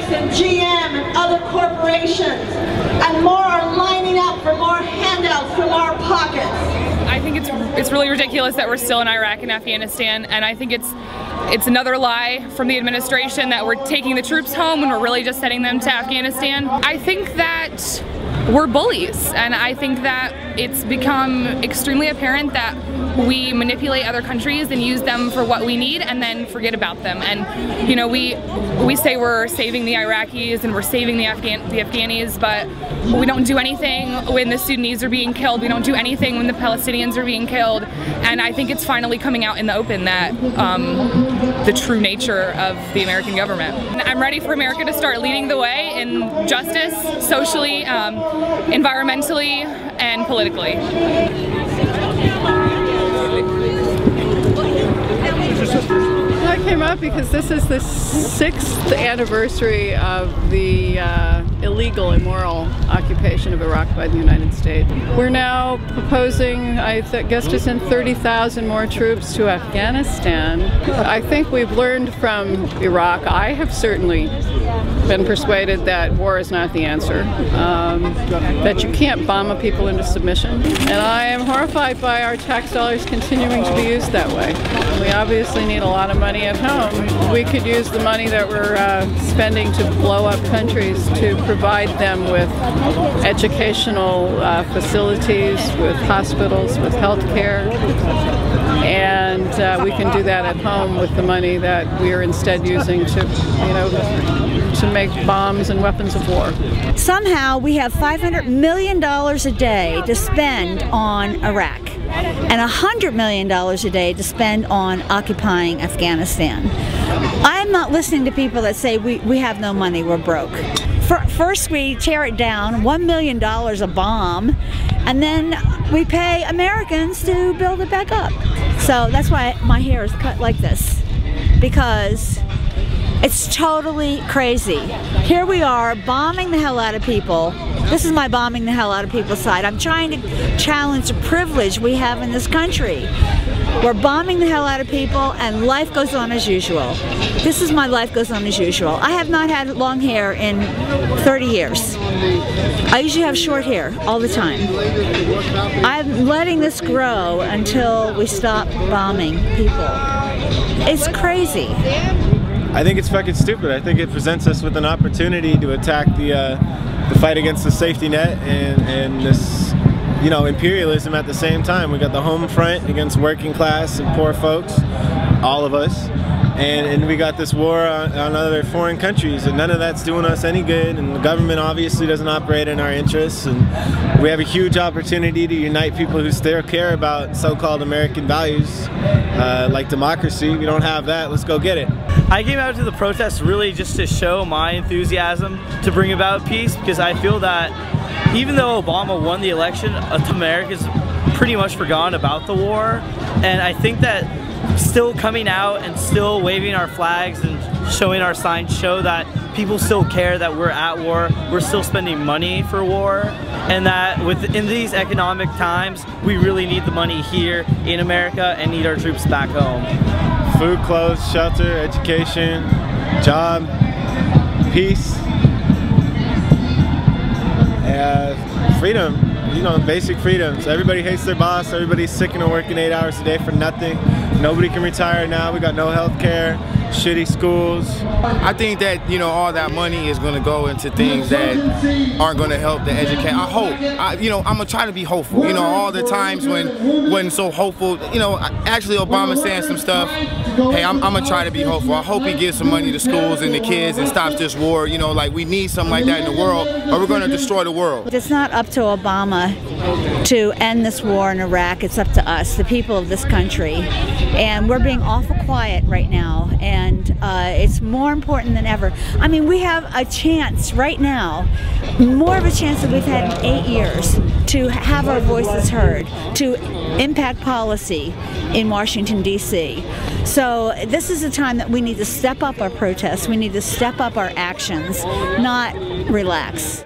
and GM and other corporations, and more are lining up for more handouts from our pockets. I think it's really ridiculous that we're still in Iraq and Afghanistan, and I think it's another lie from the administration that we're taking the troops home when we're really just sending them to Afghanistan. I think that we're bullies, and I think that it's become extremely apparent that we manipulate other countries and use them for what we need and then forget about them. And you know, we say we're saving the Iraqis and we're saving the Afghanis, but we don't do anything when the Sudanese are being killed. We don't do anything when the Palestinians are being killed. And I think it's finally coming out in the open that the true nature of the American government. And I'm ready for America to start leading the way in justice, socially, environmentally, and politically. I came up because this is the 6th anniversary of the illegal, immoral occupation of Iraq by the United States. We're now proposing, I guess, to send 30,000 more troops to Afghanistan. I think we've learned from Iraq. I have certainly been persuaded that war is not the answer, that you can't bomb a people into submission. And I am horrified by our tax dollars continuing to be used that way. We obviously need a lot of money at home. We could use the money that we're spending to blow up countries to provide them with educational facilities, with hospitals, with health care. And we can do that at home with the money that we are instead using to, to make bombs and weapons of war. Somehow we have $500 million a day to spend on Iraq and $100 million a day to spend on occupying Afghanistan. I'm not listening to people that say we have no money, we're broke. First we tear it down, $1 million a bomb, and then we pay Americans to build it back up. So that's why my hair is cut like this, because it's totally crazy. Here we are bombing the hell out of people. This is my bombing the hell out of people side. I'm trying to challenge the privilege we have in this country. We're bombing the hell out of people and life goes on as usual. This is my life goes on as usual. I have not had long hair in 30 years. I usually have short hair all the time. I'm letting this grow until we stop bombing people. It's crazy. I think it's fucking stupid. I think it presents us with an opportunity to attack the fight against the safety net and this, imperialism at the same time. We got the home front against working class and poor folks, all of us, and we got this war on other foreign countries, and none of that's doing us any good, and the government obviously doesn't operate in our interests, and we have a huge opportunity to unite people who still care about so-called American values, like democracy. We don't have that. Let's go get it. I came out to the protest really just to show my enthusiasm to bring about peace, because I feel that even though Obama won the election, America's pretty much forgotten about the war, and I think that still coming out and still waving our flags and showing our signs show that people still care that we're at war, we're still spending money for war, and that in these economic times we really need the money here in America and need our troops back home. Food, clothes, shelter, education, job, peace, freedom, basic freedoms. Everybody hates their boss, everybody's sick of working 8 hours a day for nothing. Nobody can retire now, we got no health care, shitty schools. I think that, all that money is going to go into things that aren't going to help the educate. I hope. I'm going to try to be hopeful. All the times when wasn't so hopeful. Actually Obama's saying some stuff. Hey, I'm going to try to be hopeful. I hope he gives some money to schools and the kids and stops this war. Like we need something like that in the world, or we're going to destroy the world. It's not up to Obama to end this war in Iraq. It's up to us, the people of this country. And we're being awful quiet right now, and it's more important than ever. I mean, we have a chance right now, more of a chance than we've had in 8 years, to have our voices heard, to impact policy in Washington, D.C. So this is a time that we need to step up our protests, we need to step up our actions, not relax.